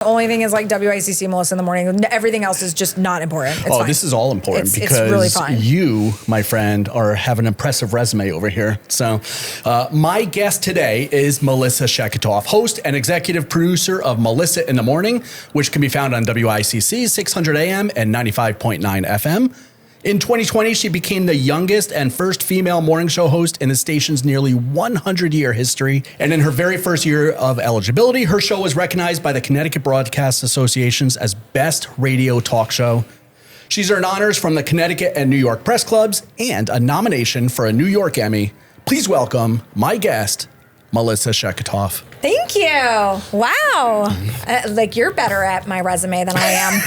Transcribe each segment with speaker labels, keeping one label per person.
Speaker 1: The only thing is like WICC, Melissa in the morning. Everything else is just not important. It's fine.
Speaker 2: This is all important because
Speaker 1: it's really fine.
Speaker 2: You, my friend, have an impressive resume over here. So my guest today is Melissa Sheketoff, host and executive producer of Melissa in the Morning, which can be found on WICC 600 AM and 95.9 FM. In 2020, she became the youngest and first female morning show host in the station's nearly 100-year history. And in her very first year of eligibility, her show was recognized by the Connecticut Broadcast Associations as Best Radio Talk Show. She's earned honors from the Connecticut and New York Press Clubs and a nomination for a New York Emmy. Please welcome my guest, Melissa Sheketoff.
Speaker 1: Thank you. Wow. Like you're better at my resume than I am.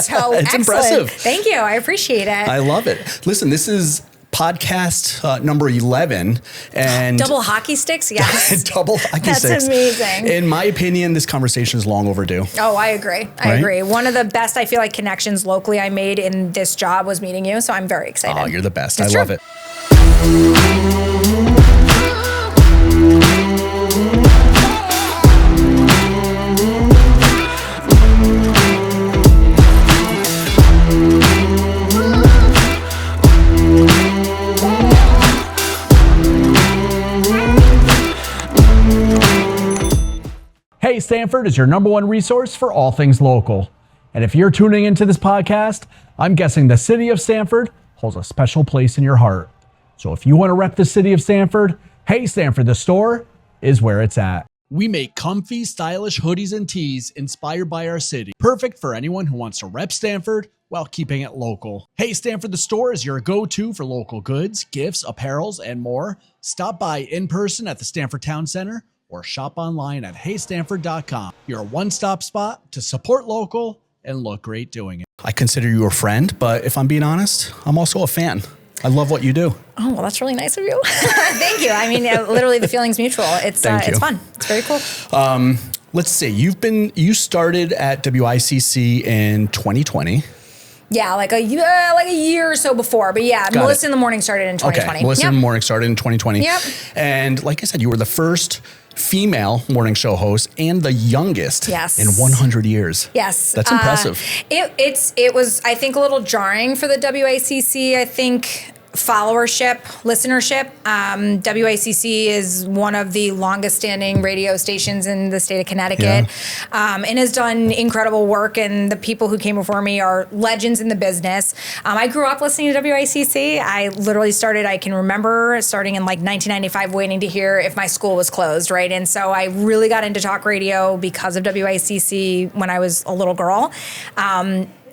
Speaker 1: So
Speaker 2: it's impressive.
Speaker 1: Thank you. I appreciate it.
Speaker 2: I love it. Listen, this is podcast number 11 and
Speaker 1: double hockey sticks. Yes.
Speaker 2: Double hockey sticks.
Speaker 1: That's amazing.
Speaker 2: In my opinion, this conversation is long overdue.
Speaker 1: Oh, I agree. I agree. One of the best, I feel like, connections locally I made in this job was meeting you. So I'm very excited.
Speaker 2: Oh, you're the best.
Speaker 1: It's
Speaker 2: I love it. Hey Stamford is your number one resource for all things local. And if you're tuning into this podcast, I'm guessing the city of Stamford holds a special place in your heart. So if you want to rep the city of Stamford, Hey Stamford, the store is where it's at. We make comfy, stylish hoodies and tees inspired by our city. Perfect for anyone who wants to rep Stamford while keeping it local. Hey Stamford, the store is your go-to for local goods, gifts, apparels, and more. Stop by in person at the Stamford Town Center or shop online at heystamford.com. You're a one-stop spot to support local and look great doing it. I consider you a friend, but if I'm being honest, I'm also a fan. I love what you do.
Speaker 1: Oh, well, that's really nice of you. Thank you. I mean, literally the feeling's mutual. It's fun. It's very cool.
Speaker 2: Let's see. You started at WICC in 2020.
Speaker 1: Yeah, like a year or so before. But yeah, Melissa in the Morning started in 2020.
Speaker 2: Okay, Melissa in the Morning started in 2020.
Speaker 1: Yep.
Speaker 2: And like I said, you were the first female morning show host and the youngest in 100 years.
Speaker 1: Yes.
Speaker 2: That's impressive.
Speaker 1: It was, I think, a little jarring for the WICC. I think listenership. WICC is one of the longest standing radio stations in the state of Connecticut, and has done incredible work. And the people who came before me are legends in the business. I grew up listening to WICC. I literally I can remember starting in like 1995, waiting to hear if my school was closed, right? And so I really got into talk radio because of WICC when I was a little girl.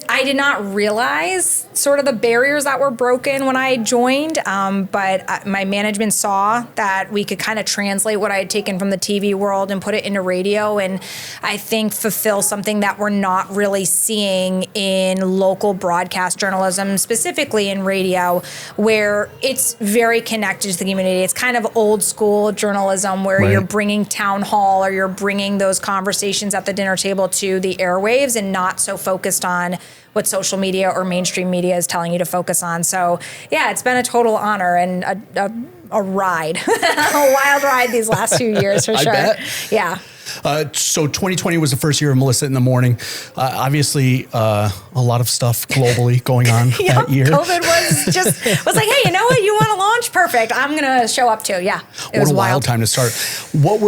Speaker 1: I did not realize sort of the barriers that were broken when I joined, but my management saw that we could kind of translate what I had taken from the TV world and put it into radio, and I think fulfill something that we're not really seeing in local broadcast journalism, specifically in radio, where it's very connected to the community. It's kind of old school journalism where you're bringing town hall or you're bringing those conversations at the dinner table to the airwaves and not so focused on what social media or mainstream media is telling you to focus on. So yeah, it's been a total honor and a ride, a wild ride these last few years for sure.
Speaker 2: I bet.
Speaker 1: Yeah.
Speaker 2: So 2020 was the first year of Melissa in the Morning. Obviously, a lot of stuff globally going on that year.
Speaker 1: COVID was like, hey, you know what? You want to launch? Perfect. I'm going to show up too. Yeah. It was
Speaker 2: a wild time to start. What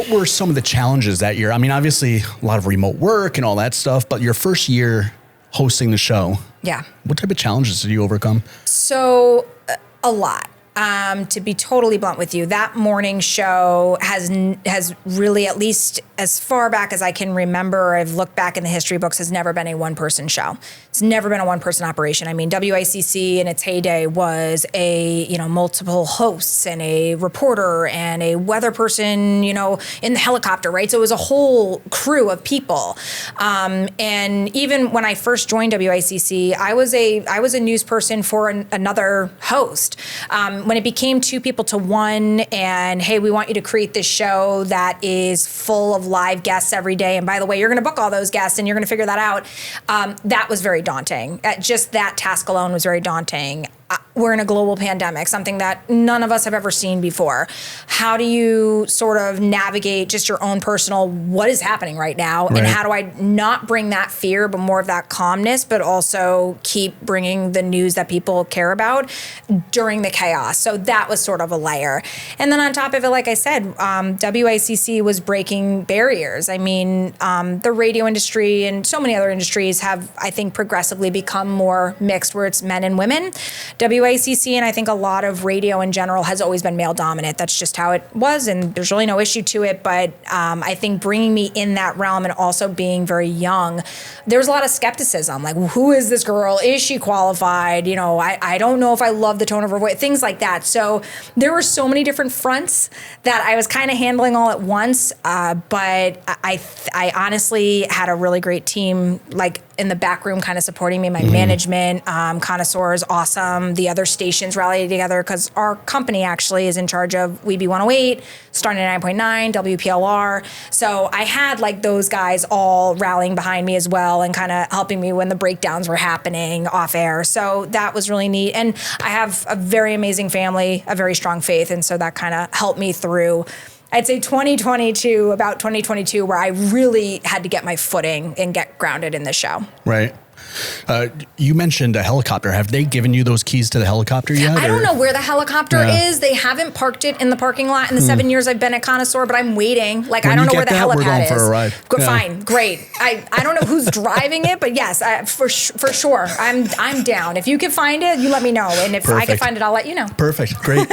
Speaker 2: were some of the challenges that year? I mean, obviously a lot of remote work and all that stuff, but your first year hosting the show.
Speaker 1: Yeah.
Speaker 2: What type of challenges did you overcome?
Speaker 1: So a lot. To be totally blunt with you, that morning show has really, at least as far back as I can remember, I've looked back in the history books, has never been a one-person show. It's never been a one-person operation. I mean, WICC in its heyday was multiple hosts and a reporter and a weather person, in the helicopter, right? So it was a whole crew of people. And even when I first joined WICC, I was a news person for another host. When it became two people to one and, hey, we want you to create this show that is full of live guests every day. And by the way, you're going to book all those guests and you're going to figure that out. That was very daunting. Just that task alone was very daunting. we're in a global pandemic, something that none of us have ever seen before. How do you sort of navigate just your own personal, what is happening right now?
Speaker 2: Right.
Speaker 1: And how do I not bring that fear, but more of that calmness, but also keep bringing the news that people care about during the chaos? So that was sort of a layer. And then on top of it, like I said, WICC was breaking barriers. I mean, the radio industry and so many other industries have, I think, progressively become more mixed, where it's men and women. WICC, and I think a lot of radio in general, has always been male dominant. That's just how it was, and there's really no issue to it. But I think bringing me in that realm and also being very young, there was a lot of skepticism. Like, who is this girl? Is she qualified? You know, I don't know if I love the tone of her voice, things like that. So there were so many different fronts that I was kind of handling all at once. But I honestly had a really great team, like in the back room, kind of supporting me. My management, connoisseurs, awesome. The other stations rallied together because our company actually is in charge of WICC 108, starting at 9.9, WPLR. So I had like those guys all rallying behind me as well and kind of helping me when the breakdowns were happening off air. So that was really neat. And I have a very amazing family, a very strong faith. And so that kind of helped me through, I'd say 2022, about 2022, where I really had to get my footing and get grounded in this show.
Speaker 3: Right. You mentioned a helicopter. Have they given you those keys to the helicopter yet?
Speaker 1: I don't know where the helicopter is. They haven't parked it in the parking lot in the 7 years I've been at Connoisseur, but I'm waiting. Like,
Speaker 3: When
Speaker 1: I don't
Speaker 3: you
Speaker 1: know where
Speaker 3: get
Speaker 1: the
Speaker 3: that,
Speaker 1: helipad
Speaker 3: we're going
Speaker 1: is.
Speaker 3: for a ride. Yeah.
Speaker 1: Fine, great. I don't know who's driving it, but yes, for sure, I'm down. If you can find it, you let me know, and if I can find it, I'll let you know.
Speaker 3: Perfect, great.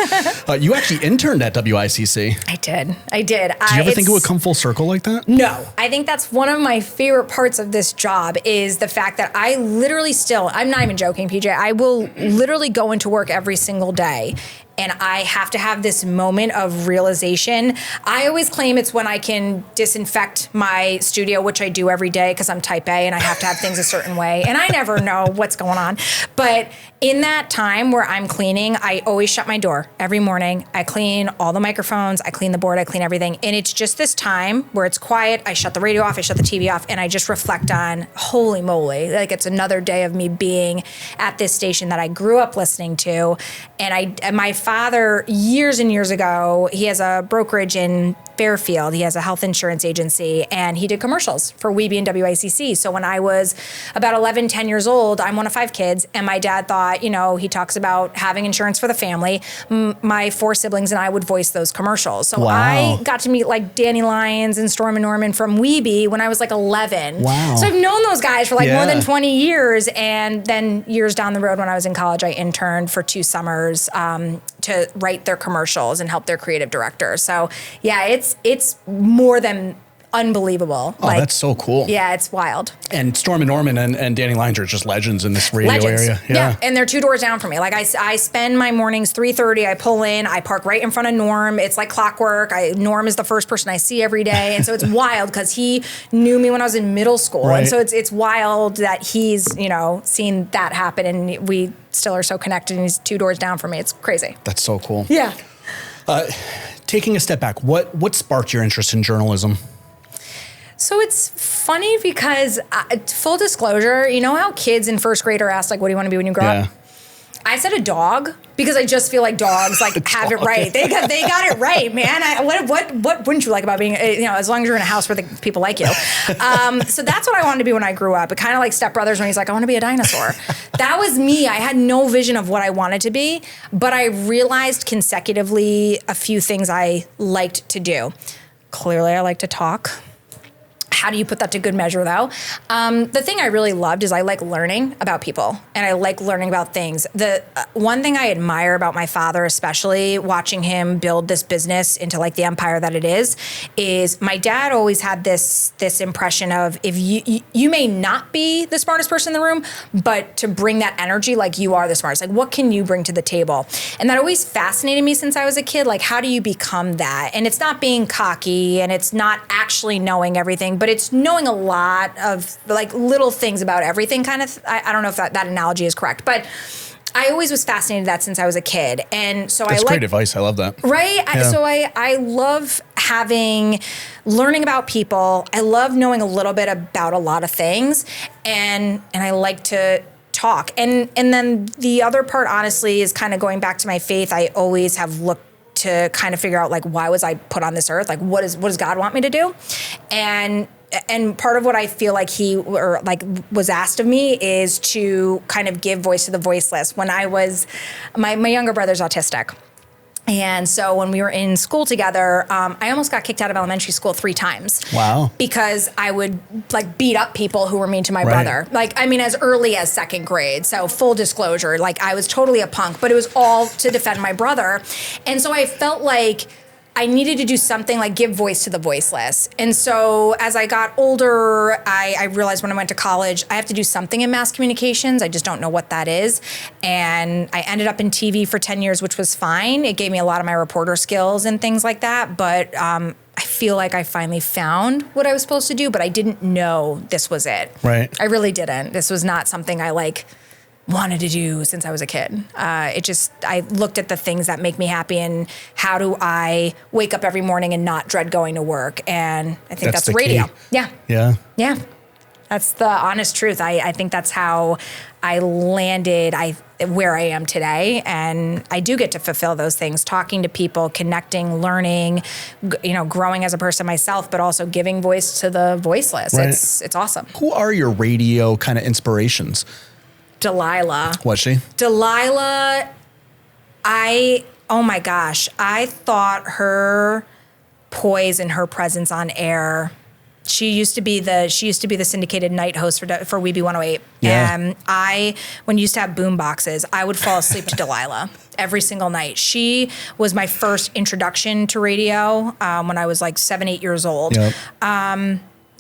Speaker 3: You actually interned at WICC.
Speaker 1: I did.
Speaker 3: Did you ever think it would come full circle like that?
Speaker 1: No, I think that's one of my favorite parts of this job is the fact that I literally I'm not even joking, PJ, I will literally go into work every single day and I have to have this moment of realization. I always claim it's when I can disinfect my studio, which I do every day because I'm type A and I have to have things a certain way. And I never know what's going on. But in that time where I'm cleaning, I always shut my door every morning. I clean all the microphones, I clean the board, I clean everything. And it's just this time where it's quiet. I shut the radio off, I shut the TV off, and I just reflect on, holy moly, like it's another day of me being at this station that I grew up listening to. And my father, years and years ago, he has a brokerage in Fairfield. He has a health insurance agency, and he did commercials for WICC and WICC. So when I was about 11, 10 years old, I'm one of 5 kids, and my dad thought, you know, he talks about having insurance for the family. My 4 siblings and I would voice those commercials. So I got to meet like Danny Lyons and Storm and Norman from WICC when I was like 11.
Speaker 3: Wow.
Speaker 1: So I've known those guys for like more than 20 years. And then years down the road when I was in college, I interned for 2 summers to write their commercials and help their creative director. So yeah, it's more than unbelievable.
Speaker 3: Oh, that's so cool.
Speaker 1: Yeah, it's wild.
Speaker 3: And Storm and Norman and Danny Lyons are just legends in this radio area.
Speaker 1: Yeah, and they're 2 doors down from me. Like I spend my mornings 3:30. I pull in. I park right in front of Norm. It's like clockwork. Norm is the first person I see every day, and so it's wild because he knew me when I was in middle school, and so it's wild that he's seen that happen, and we still are so connected. And he's 2 doors down from me. It's crazy.
Speaker 3: That's so cool.
Speaker 1: Yeah.
Speaker 3: Taking a step back, what sparked your interest in journalism?
Speaker 1: So it's funny because, full disclosure, you know how kids in first grade are asked, like, what do you want to be when you grow up? I said a dog because I just feel like dogs have it right. They got it right, man. What wouldn't you like about being, as long as you're in a house where the people like you. So that's what I wanted to be when I grew up. It kind of like Step Brothers when he's like, I want to be a dinosaur. That was me. I had no vision of what I wanted to be, but I realized consecutively a few things I liked to do. Clearly, I like to talk. How do you put that to good measure, though? The thing I really loved is I like learning about people, and I like learning about things. The one thing I admire about my father, especially watching him build this business into like the empire that it is my dad always had this impression of if you may not be the smartest person in the room, but to bring that energy like you are the smartest. Like, what can you bring to the table? And that always fascinated me since I was a kid. Like, how do you become that? And it's not being cocky, and it's not actually knowing everything, but it's knowing a lot of like little things about everything kind of. I don't know if that analogy is correct, but I always was fascinated with that since I was a kid. And so
Speaker 3: That's great advice. I love that.
Speaker 1: Right?
Speaker 3: Yeah.
Speaker 1: So I love learning about people. I love knowing a little bit about a lot of things. And I like to talk. And then the other part, honestly, is kind of going back to my faith. I always have looked to kind of figure out, like, why was I put on this earth? Like, what does God want me to do? And part of what I feel like was asked of me is to kind of give voice to the voiceless. When I was, my younger brother's autistic. And so when we were in school together, I almost got kicked out of elementary school 3 times.
Speaker 3: Wow.
Speaker 1: Because I would like beat up people who were mean to my brother. Like, I mean, as early as 2nd grade. So full disclosure, like I was totally a punk, but it was all to defend my brother. And so I felt like I needed to do something like give voice to the voiceless. And so as I got older, I realized when I went to college, I have to do something in mass communications. I just don't know what that is. And I ended up in TV for 10 years, which was fine. It gave me a lot of my reporter skills and things like that. But I feel like I finally found what I was supposed to do, but I didn't know this was it.
Speaker 3: Right.
Speaker 1: I really didn't. This was not something I wanted to do since I was a kid. I looked at the things that make me happy and how do I wake up every morning and not dread going to work. And I think that's radio.
Speaker 3: Key.
Speaker 1: Yeah.
Speaker 3: Yeah.
Speaker 1: Yeah. That's the honest truth. I think that's how I landed where I am today. And I do get to fulfill those things, talking to people, connecting, learning, growing as a person myself, but also giving voice to the voiceless.
Speaker 3: Right.
Speaker 1: It's awesome.
Speaker 3: Who are your radio kind of inspirations?
Speaker 1: Delilah.
Speaker 3: Was she?
Speaker 1: Delilah, oh my gosh, I thought her poise and her presence on air. She used to be the syndicated night host for WICC 108.
Speaker 3: Yeah.
Speaker 1: And when you used to have boom boxes, I would fall asleep to Delilah every single night. She was my first introduction to radio when I was like 7, 8 years old.
Speaker 3: Yep.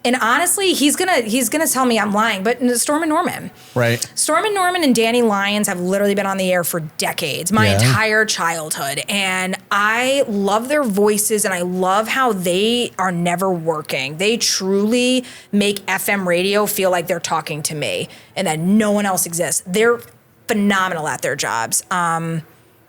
Speaker 1: And honestly, he's gonna tell me I'm lying, but Storm and Norman.
Speaker 3: Right.
Speaker 1: Storm and Norman and Danny Lyons have literally been on the air for decades, my entire childhood. And I love their voices and I love how they are never working. They truly make FM radio feel like they're talking to me and that no one else exists. They're phenomenal at their jobs.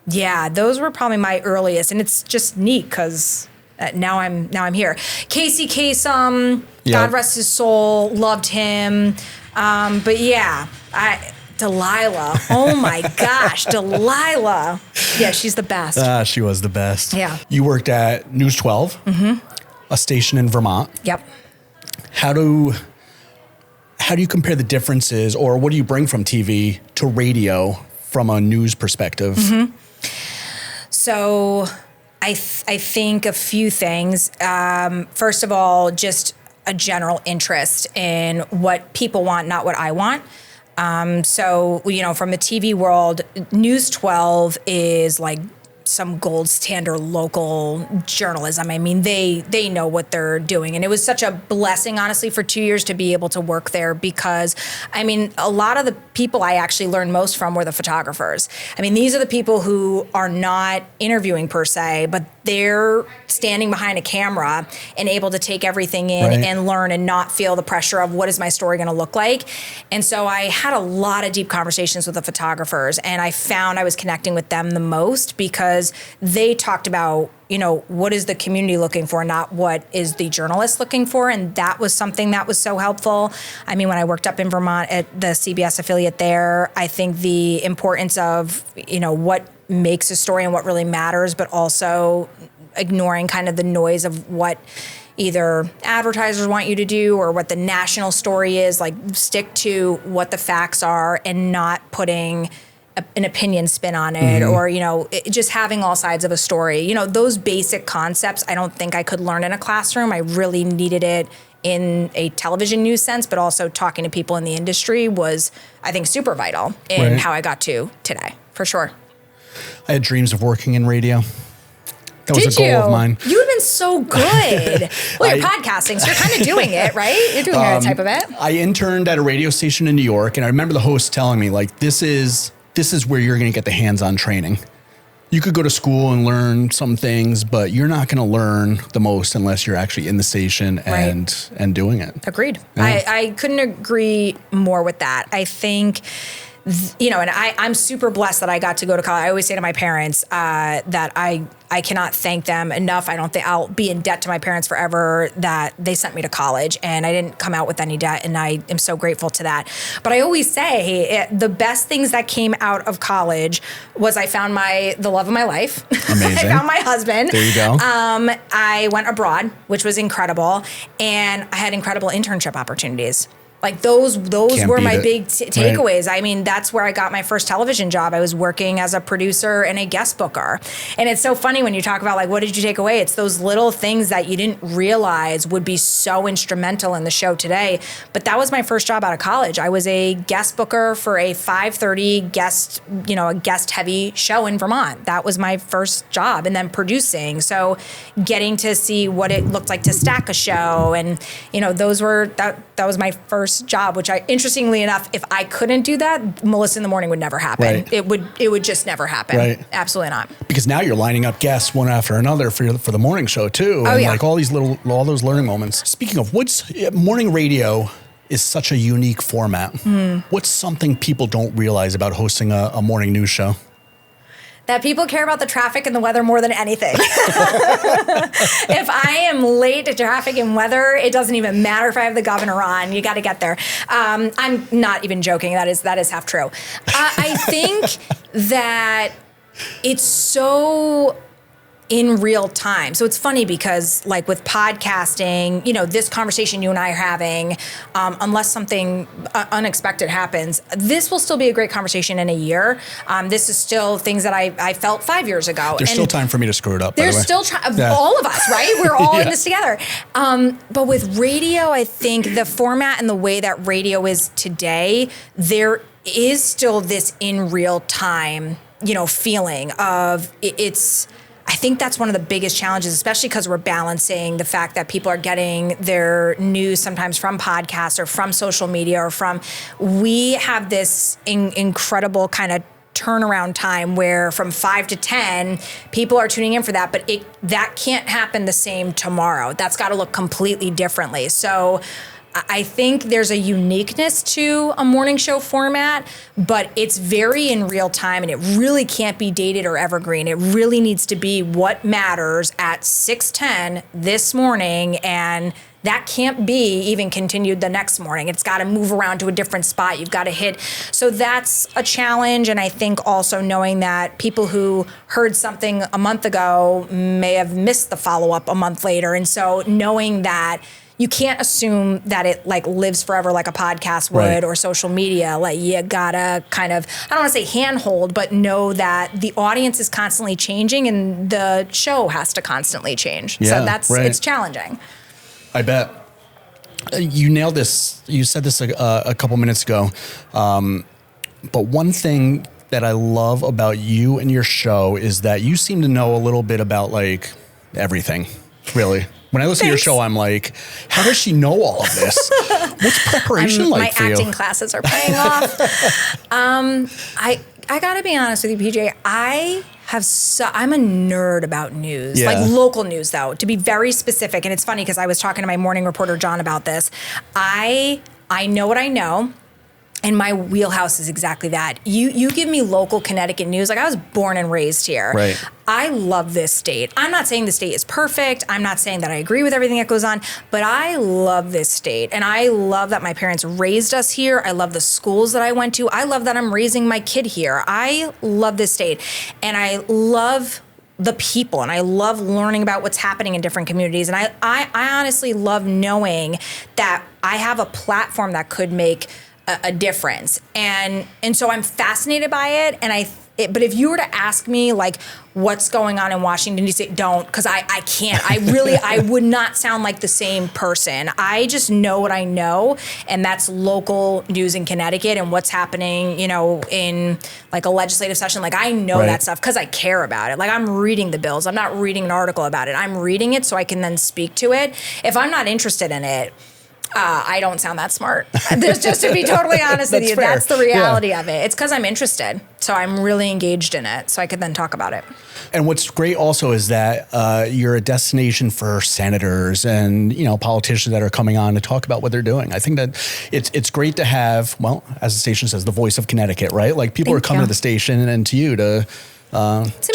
Speaker 1: Yeah, those were probably my earliest. And it's just neat because now I'm here. Casey Kasem, God rest his soul, loved him. But yeah, Delilah. Oh my gosh, Delilah. Yeah, she's the best.
Speaker 3: She was the best.
Speaker 1: Yeah.
Speaker 3: You worked at News 12, a station in Vermont.
Speaker 1: Yep.
Speaker 3: How do you compare the differences, or what do you bring from TV to radio from a news perspective?
Speaker 1: So I think a few things. First of all, just a general interest in what people want, not what I want. So, from the TV world, News 12 is like some gold standard local journalism. I mean, they know what they're doing. And it was such a blessing, honestly, for 2 years to be able to work there because, I mean, a lot of the people I actually learned most from were the photographers. I mean, these are the people who are not interviewing per se, but they're standing behind a camera and able to take everything in and learn and not feel the pressure of what is my story going to look like. And so I had a lot of deep conversations with the photographers, and I found I was connecting with them the most because they talked about, what is the community looking for, not what is the journalist looking for. And that was something that was so helpful. I mean, when I worked up in Vermont at the CBS affiliate there, I think the importance of, what makes a story and what really matters, but also ignoring kind of the noise of what either advertisers want you to do or what the national story is, like stick to what the facts are and not putting an opinion spin on it or, just having all sides of a story. Those basic concepts, I don't think I could learn in a classroom. I really needed it in a television news sense, but also talking to people in the industry was, I think, super vital in how I got to today, for sure.
Speaker 3: I had dreams of working in radio. That was a goal of mine.
Speaker 1: You have been so good. Well, you're podcasting, so you're kind of doing it, right? You're doing that type of it.
Speaker 3: I interned at a radio station in New York, and I remember the host telling me, like, this is where you're going to get the hands-on training. You could go to school and learn some things, but you're not going to learn the most unless you're actually in the station and doing it.
Speaker 1: Agreed.
Speaker 3: Yeah.
Speaker 1: I couldn't agree more with that. I think and I'm super blessed that I got to go to college. I always say to my parents that I cannot thank them enough. I don't think I'll be in debt to my parents forever that they sent me to college and I didn't come out with any debt, and I am so grateful to that. But I always say the best things that came out of college was I found the love of my life.
Speaker 3: Amazing.
Speaker 1: I found my husband.
Speaker 3: There you go.
Speaker 1: I went abroad, which was incredible, and I had incredible internship opportunities. Like those were my big takeaways. Right. I mean, that's where I got my first television job. I was working as a producer and a guest booker. And it's so funny when you talk about like, what did you take away? It's those little things that you didn't realize would be so instrumental in the show today. But that was my first job out of college. I was a guest booker for a 5:30 a guest heavy show in Vermont. That was my first job, and then producing. So getting to see what it looked like to stack a show, and that was my first job, which interestingly enough, if I couldn't do that, Melissa in the Morning would never happen.
Speaker 3: Right.
Speaker 1: It would just never happen.
Speaker 3: Right.
Speaker 1: Absolutely not.
Speaker 3: Because now you're lining up guests one after another for the morning show too.
Speaker 1: Oh,
Speaker 3: and
Speaker 1: yeah.
Speaker 3: like all those learning moments. Speaking of morning radio is such a unique format. What's something people don't realize about hosting a morning news show?
Speaker 1: That people care about the traffic and the weather more than anything. If I am late to traffic and weather, it doesn't even matter if I have the governor on. You got to get there. I'm not even joking. That is half true. I think that it's so in real time. So it's funny because like with podcasting, this conversation you and I are having, unless something unexpected happens, this will still be a great conversation in a year. This is still things that I felt 5 years ago.
Speaker 3: There's still time for me to screw it up, by the way.
Speaker 1: There's still all of us, right? We're all in this together. But with radio, I think the format and the way that radio is today, there is still this in real time, feeling of it's. I think that's one of the biggest challenges, especially because we're balancing the fact that people are getting their news sometimes from podcasts or from social media we have this incredible kind of turnaround time where from 5 to 10, people are tuning in for that, but that can't happen the same tomorrow. That's got to look completely differently. So I think there's a uniqueness to a morning show format, but it's very in real time and it really can't be dated or evergreen. It really needs to be what matters at 6:10 this morning, and that can't be even continued the next morning. It's got to move around to a different spot. You've got to hit. So that's a challenge. And I think also knowing that people who heard something a month ago may have missed the follow-up a month later. And so knowing that you can't assume that it like lives forever like a podcast would, right, or social media. Like you gotta kind of, I don't want to say handhold, but know that the audience is constantly changing and the show has to constantly change.
Speaker 3: Yeah,
Speaker 1: so it's challenging.
Speaker 3: I bet. You nailed this. You said this a couple minutes ago. But one thing that I love about you and your show is that you seem to know a little bit about like everything, really. When I listen to your show, I'm like, how does she know all of this? What's preparation like for you?
Speaker 1: My acting classes are paying off. I got to be honest with you, PJ. I'm a nerd about news, like local news, though, to be very specific. And it's funny because I was talking to my morning reporter, John, about this. I know what I know. And my wheelhouse is exactly that. You give me local Connecticut news. Like I was born and raised here.
Speaker 3: Right.
Speaker 1: I love this state. I'm not saying the state is perfect. I'm not saying that I agree with everything that goes on, but I love this state. And I love that my parents raised us here. I love the schools that I went to. I love that I'm raising my kid here. I love this state. And I love the people, and I love learning about what's happening in different communities. And I honestly love knowing that I have a platform that could make a difference. And so I'm fascinated by it. And but if you were to ask me like what's going on in Washington DC, don't, because I can't. I would not sound like the same person. I just know what I know, and that's local news in Connecticut and what's happening, in like a legislative session. Like I know that stuff because I care about it. Like I'm reading the bills. I'm not reading an article about it. I'm reading it so I can then speak to it. If I'm not interested in it, I don't sound that smart. Just to be totally honest with you,
Speaker 3: fair.
Speaker 1: that's the reality of it. It's because I'm interested. So I'm really engaged in it. So I could then talk about it.
Speaker 3: And what's great also is that you're a destination for senators and, politicians that are coming on to talk about what they're doing. I think that it's great to have, well, as the station says, the voice of Connecticut, right? Like people are coming to the station and to you to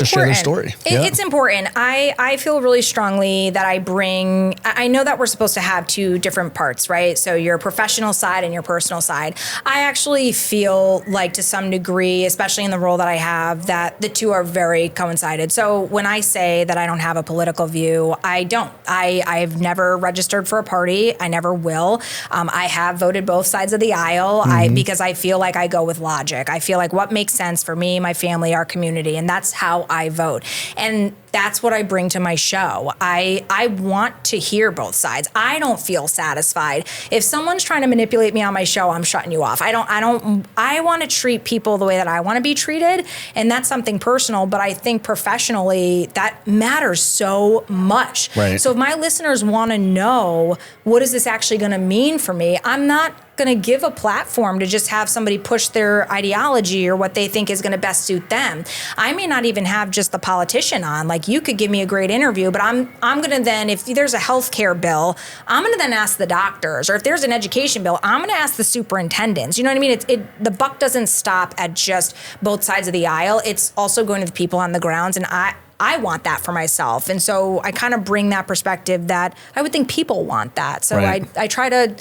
Speaker 3: share their story.
Speaker 1: It's important. I feel really strongly that I know that we're supposed to have two different parts, right? So your professional side and your personal side. I actually feel like to some degree, especially in the role that I have, that the two are very coincided. So when I say that I don't have a political view, I don't. I've never registered for a party. I never will. I have voted both sides of the aisle because I feel like I go with logic. I feel like what makes sense for me, my family, our community, and that's how I vote. And that's what I bring to my show. I want to hear both sides. I don't feel satisfied. If someone's trying to manipulate me on my show, I'm shutting you off. I want to treat people the way that I want to be treated. And that's something personal, but I think professionally that matters so much.
Speaker 3: Right.
Speaker 1: So if my listeners want to know, what is this actually going to mean for me? I'm not going to give a platform to just have somebody push their ideology or what they think is going to best suit them. I may not even have just the politician on. Like you could give me a great interview, but I'm going to then, if there's a healthcare bill, I'm going to then ask the doctors, or if there's an education bill, I'm going to ask the superintendents. You know what I mean? The buck doesn't stop at just both sides of the aisle. It's also going to the people on the grounds, and I want that for myself. And so I kind of bring that perspective that I would think people want that. So I try to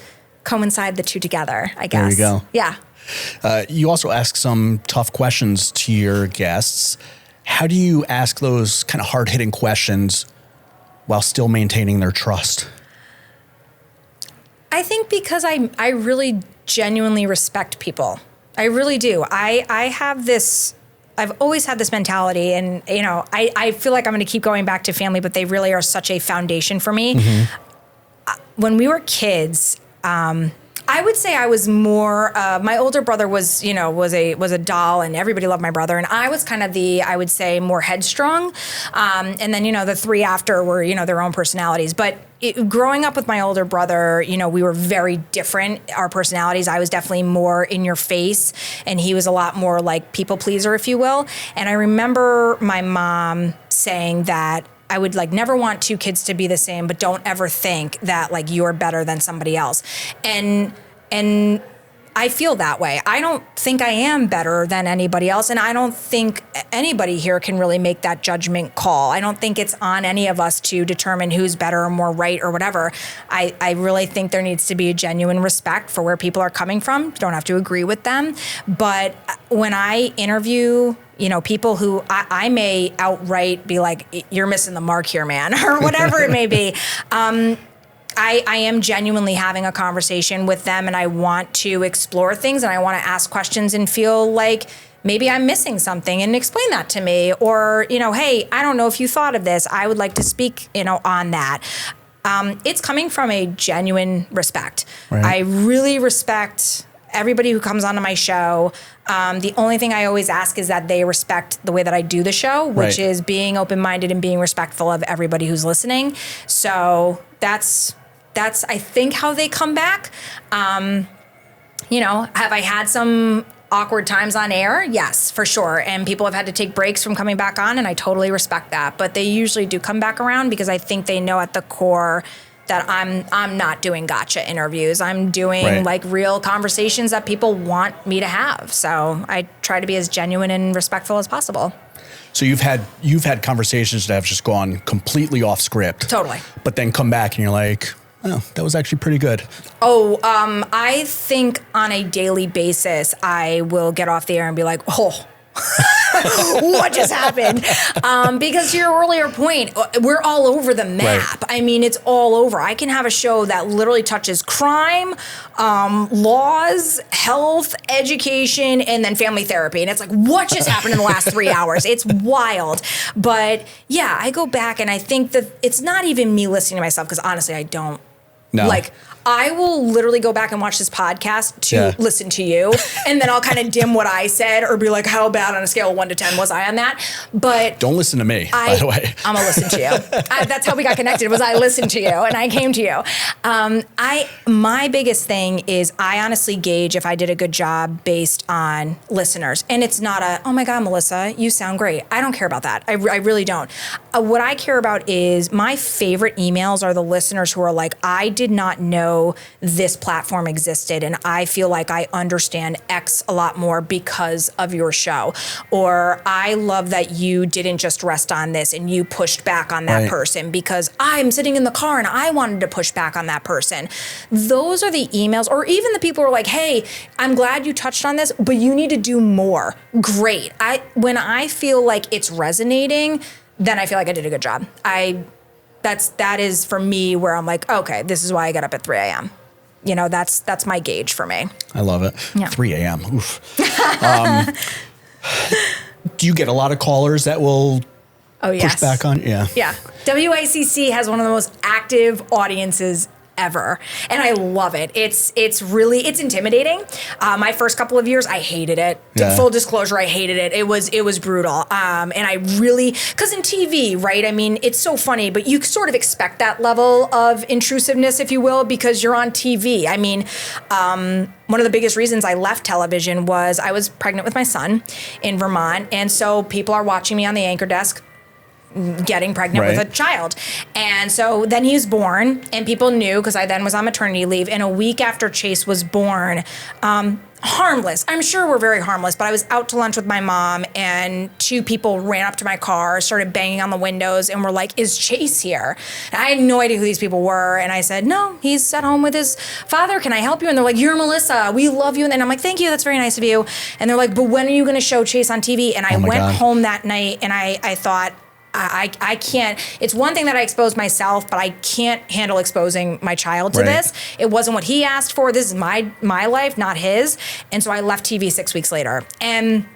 Speaker 1: coincide the two together, I guess.
Speaker 3: There you go.
Speaker 1: Yeah.
Speaker 3: You also ask some tough questions to your guests. How do you ask those kind of hard-hitting questions while still maintaining their trust?
Speaker 1: I think because I really genuinely respect people. I really do. I've always had this mentality, and I feel like I'm going to keep going back to family, but they really are such a foundation for me. When we were kids, I would say I was more. My older brother was a doll, and everybody loved my brother, and I was kind of I would say, more headstrong. And then the three after were their own personalities. But growing up with my older brother, we were very different. Our personalities. I was definitely more in your face, and he was a lot more like people pleaser, if you will. And I remember my mom saying that I would never want two kids to be the same, but don't ever think that you're better than somebody else. And I feel that way. I don't think I am better than anybody else, and I don't think anybody here can really make that judgment call. I don't think it's on any of us to determine who's better or more right or whatever. I really think there needs to be a genuine respect for where people are coming from. You don't have to agree with them. But when I interview people who I may outright be like, you're missing the mark here, man, or whatever it may be. I am genuinely having a conversation with them, and I want to explore things, and I want to ask questions and feel like maybe I'm missing something and explain that to me. Or, hey, I don't know if you thought of this. I would like to speak, on that. It's coming from a genuine respect. Right. I really respect everybody who comes onto my show. The only thing I always ask is that they respect the way that I do the show, which is being open-minded and being respectful of everybody who's listening. So that's I think how they come back. Have I had some awkward times on air? Yes, for sure. And people have had to take breaks from coming back on, and I totally respect that. But they usually do come back around because I think they know at the core that I'm not doing gotcha interviews. I'm doing real conversations that people want me to have. So I try to be as genuine and respectful as possible.
Speaker 3: So you've had conversations that have just gone completely off script.
Speaker 1: Totally.
Speaker 3: But then come back and you're like, oh, that was actually pretty good.
Speaker 1: I think on a daily basis, I will get off the air and be like, oh, what just happened? Because to your earlier point, we're all over the map. Right. I mean, it's all over. I can have a show that literally touches crime, laws, health, education, and then family therapy. And it's like, what just happened in the last 3 hours? It's wild. But yeah, I go back and I think that it's not even me listening to myself, because honestly, I don't.
Speaker 3: No.
Speaker 1: I will literally go back and watch this podcast to listen to you. And then I'll kind of dim what I said or be like, how bad on a scale of 1 to 10 was I on that? But
Speaker 3: don't listen to me, by the way.
Speaker 1: I'm going to listen to you. That's how we got connected, was I listened to you and I came to you. My biggest thing is I honestly gauge if I did a good job based on listeners. And it's not oh my God, Melissa, you sound great. I don't care about that. I really don't. What I care about is my favorite emails are the listeners who are like, I did not know this platform existed, and I feel like I understand X a lot more because of your show. Or I love that you didn't just rest on this and you pushed back on that person because I'm sitting in the car and I wanted to push back on that person. Those are the emails, or even the people who are like, hey, I'm glad you touched on this, but you need to do more. Great. When I feel like it's resonating, then I feel like I did a good job. That is for me where I'm like, okay, this is why I get up at 3 a.m. You know, that's my gauge for me.
Speaker 3: I love it. Yeah. 3 a.m. Oof. Do you get a lot of callers that will push back on? Yeah.
Speaker 1: Yeah. WICC has one of the most active audiences ever. And I love it. It's intimidating. My first couple of years, I hated it. Full disclosure, I hated it. It was brutal. And I really, because in TV, right? I mean, it's so funny, but you sort of expect that level of intrusiveness, if you will, because you're on TV. I mean, one of the biggest reasons I left television was I was pregnant with my son in Vermont. And so people are watching me on the anchor desk getting pregnant with a child. And so then he was born, and people knew because I then was on maternity leave. And a week after Chase was born, harmless, I'm sure we're very harmless, but I was out to lunch with my mom, and 2 people ran up to my car, started banging on the windows, and were like, is Chase here? And I had no idea who these people were. And I said, no, he's at home with his father. Can I help you? And they're like, you're Melissa. We love you. And I'm like, thank you. That's very nice of you. And they're like, but when are you going to show Chase on TV? And I went home that night, and I thought, I can't. It's one thing that I expose myself, but I can't handle exposing my child to this. It wasn't what he asked for. This is my life, not his. And so I left TV 6 weeks later. And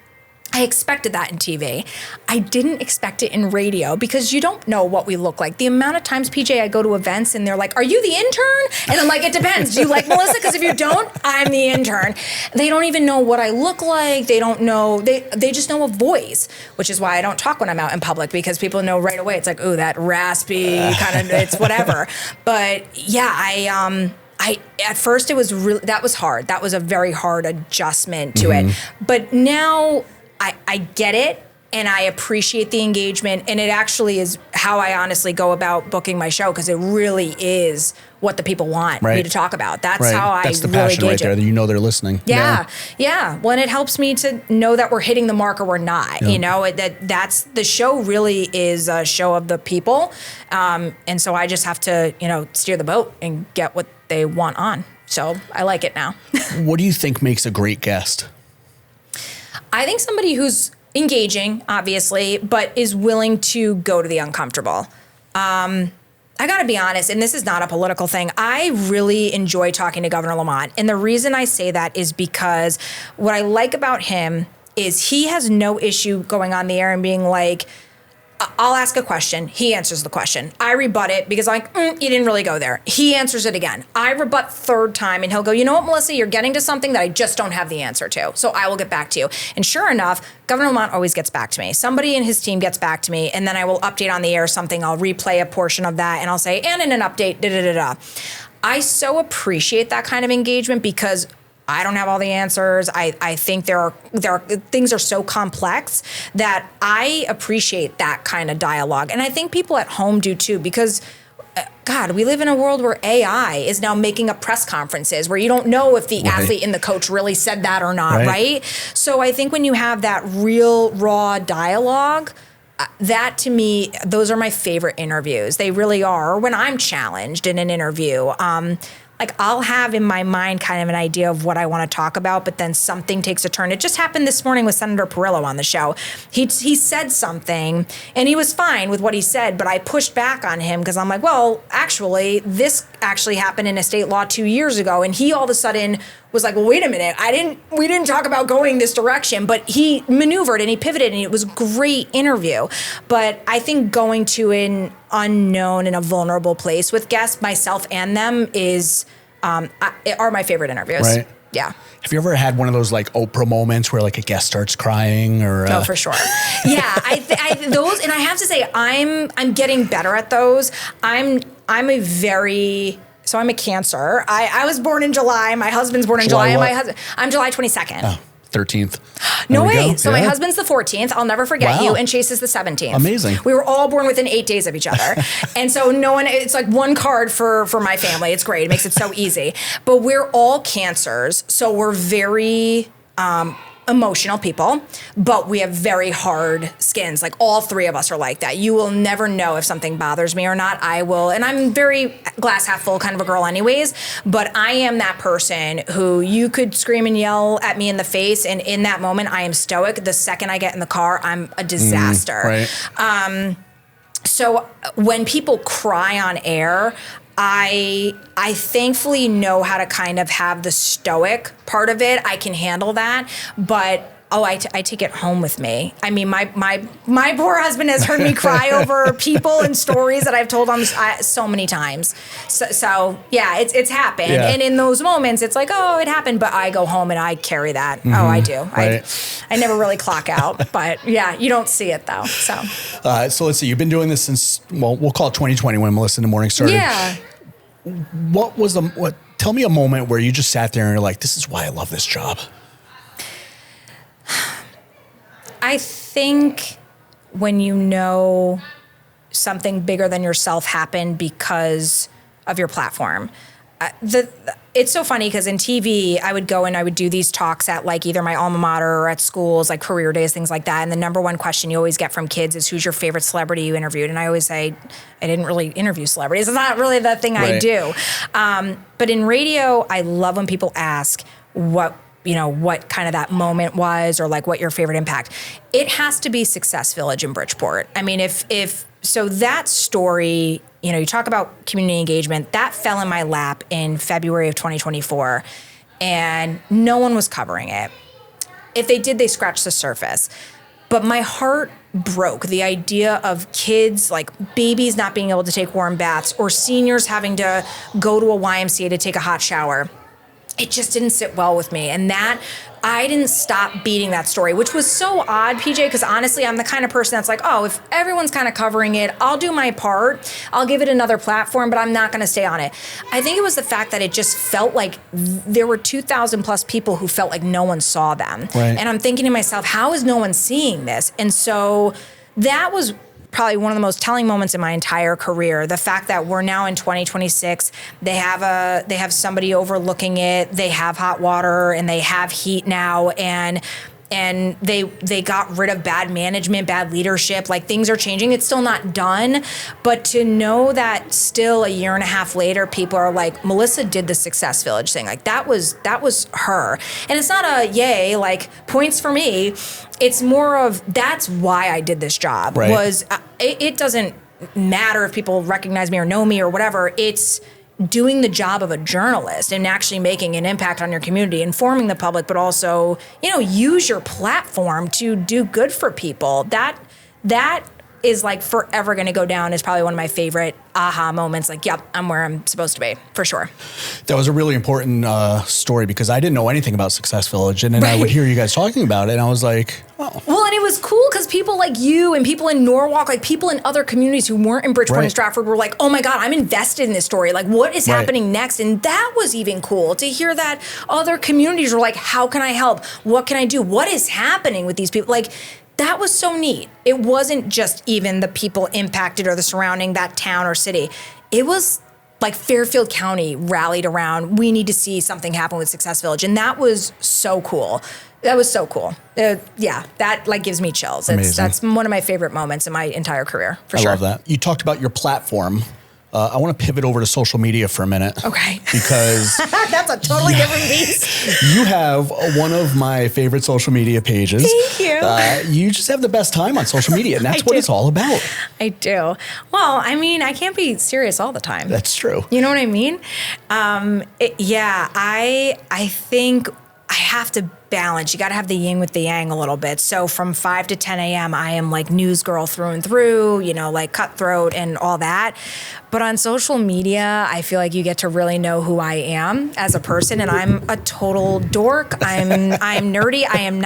Speaker 1: I expected that in TV. I didn't expect it in radio because you don't know what we look like. The amount of times, PJ, I go to events and they're like, are you the intern? And I'm like, it depends. Do you like Melissa? Because if you don't, I'm the intern. They don't even know what I look like. They don't know. They just know a voice, which is why I don't talk when I'm out in public, because people know right away. It's like, ooh, that raspy kind of, it's whatever. But yeah, at first it was really, that was hard. That was a very hard adjustment to it. But now I get it, and I appreciate the engagement, and it actually is how I honestly go about booking my show, because it really is what the people want me to talk about. That's how I
Speaker 3: That's the
Speaker 1: really
Speaker 3: passion
Speaker 1: gauge
Speaker 3: right there. You know they're listening.
Speaker 1: Yeah. Well, and it helps me to know that we're hitting the mark or we're not. You know, that's the show really is a show of the people, and so I just have to steer the boat and get what they want on. So I like it now.
Speaker 3: What do you think makes a great guest?
Speaker 1: I think somebody who's engaging, obviously, but is willing to go to the uncomfortable. I got to be honest, and this is not a political thing. I really enjoy talking to Governor Lamont. And the reason I say that is because what I like about him is he has no issue going on the air and being like, I'll ask a question. He answers the question. I rebut it because I'm like, you didn't really go there. He answers it again. I rebut third time, and he'll go, you know what, Melissa, you're getting to something that I just don't have the answer to. So I will get back to you. And sure enough, Governor Lamont always gets back to me. Somebody in his team gets back to me, and then I will update on the air something. I'll replay a portion of that, and I'll say, and in an update, da-da-da-da. I so appreciate that kind of engagement because I don't have all the answers. I think there are things are so complex that I appreciate that kind of dialogue. And I think people at home do too, because God, we live in a world where AI is now making up press conferences where you don't know if the athlete and the coach really said that or not, right? So I think when you have that real raw dialogue, that to me, those are my favorite interviews. They really are. Or when I'm challenged in an interview, like I'll have in my mind kind of an idea of what I want to talk about, but then something takes a turn. It just happened this morning with Senator Perillo on the show. He said something and he was fine with what he said, but I pushed back on him because I'm like, well, actually, this actually happened in a state law 2 years ago. And he all of a sudden was like, well, wait a minute, we didn't talk about going this direction, but he maneuvered and he pivoted and it was a great interview. But I think going to an unknown and a vulnerable place with guests, myself and them, is are my favorite interviews.
Speaker 3: Right.
Speaker 1: Yeah.
Speaker 3: Have you ever had one of those like Oprah moments where like a guest starts crying or?
Speaker 1: Oh, for sure. Yeah, those, and I have to say, I'm getting better at those. I'm a Cancer. I was born in July. My husband's born in July, and I'm July 22nd.
Speaker 3: Oh, 13th.
Speaker 1: No way. So my husband's the 14th. I'll never forget you. And Chase is the 17th.
Speaker 3: Amazing.
Speaker 1: We were all born within 8 days of each other. And so it's like one card for my family. It's great. It makes it so easy. But we're all Cancers. So we're very emotional people, but we have very hard skins. Like all three of us are like that. You will never know if something bothers me or not. I will, and I'm very glass half full kind of a girl anyways, but I am that person who you could scream and yell at me in the face, and in that moment I am stoic. The second I get in the car, I'm a disaster.
Speaker 3: Right.
Speaker 1: So when people cry on air, I thankfully know how to kind of have the stoic part of it. I can handle that, but I take it home with me. I mean, my poor husband has heard me cry over people and stories that I've told him so many times. So yeah, it's happened.
Speaker 3: Yeah.
Speaker 1: And in those moments, it's like, oh, it happened, but I go home and I carry that. Mm-hmm. Oh, I do.
Speaker 3: Right.
Speaker 1: I never really clock out, but yeah, you don't see it though. So
Speaker 3: let's see. You've been doing this since, well, we'll call it 2020 when Melissa in the Morning started.
Speaker 1: Yeah.
Speaker 3: Tell me a moment where you just sat there and you're like, this is why I love this job.
Speaker 1: I think when you know something bigger than yourself happened because of your platform. It's so funny because in TV, I would go and I would do these talks at like either my alma mater or at schools, like career days, things like that. And the number one question you always get from kids is, who's your favorite celebrity you interviewed? And I always say, I didn't really interview celebrities. It's not really the thing I do. But in radio, I love when people ask what kind of that moment was, or like what your favorite impact. It has to be Success Village in Bridgeport. I mean, so that story, you talk about community engagement, that fell in my lap in February of 2024, and no one was covering it. If they did, they scratched the surface. But my heart broke. The idea of kids, like babies not being able to take warm baths, or seniors having to go to a YMCA to take a hot shower. It just didn't sit well with me. And I didn't stop beating that story, which was so odd, PJ, because honestly, I'm the kind of person that's like, oh, if everyone's kind of covering it, I'll do my part. I'll give it another platform, but I'm not going to stay on it. I think it was the fact that it just felt like there were 2,000 plus people who felt like no one saw them.
Speaker 3: Right.
Speaker 1: And I'm thinking to myself, how is no one seeing this? And so that was probably one of the most telling moments in my entire career. The fact that we're now in 2026, they have somebody overlooking it, they have hot water, and they have heat now, and they got rid of bad management, bad leadership. Like, things are changing. It's still not done, but to know that still a year and a half later, people are like, Melissa did the Success Village thing. Like, that was her. And it's not a yay, like points for me. It's more of, that's why I did this job.
Speaker 3: Right.
Speaker 1: It doesn't matter if people recognize me or know me or whatever. It's doing the job of a journalist and actually making an impact on your community, informing the public, but also, use your platform to do good for people. That is like forever going to go down as probably one of my favorite aha moments. Like, yep, I'm where I'm supposed to be, for sure.
Speaker 3: That was a really important story, because I didn't know anything about Success Village, and then I would hear you guys talking about it, and I was like, oh. Well,
Speaker 1: and it was cool because people like you and people in Norwalk, like people in other communities who weren't in Bridgeport and Stratford, were like, oh my God, I'm invested in this story. Like, what is happening next? And that was even cool to hear that other communities were like, how can I help? What can I do? What is happening with these people? Like, that was so neat. It wasn't just even the people impacted or the surrounding that town or city. It was like Fairfield County rallied around, we need to see something happen with Success Village. And that was so cool. That was so cool. That like gives me chills. That's one of my favorite moments in my entire career, for sure.
Speaker 3: I love that. You talked about your platform. I want to pivot over to social media for a minute.
Speaker 1: Okay.
Speaker 3: Because
Speaker 1: that's a totally different beast.
Speaker 3: You have one of my favorite social media pages.
Speaker 1: Thank you.
Speaker 3: You just have the best time on social media, and that's what it's all about.
Speaker 1: I do. Well, I mean, I can't be serious all the time.
Speaker 3: That's true.
Speaker 1: You know what I mean? I think I have to balance. You got to have the yin with the yang a little bit. So from 5 to 10 a.m., I am like news girl through and through, you know, like cutthroat and all that. But on social media, I feel like you get to really know who I am as a person, and I'm a total dork. I'm nerdy. I'm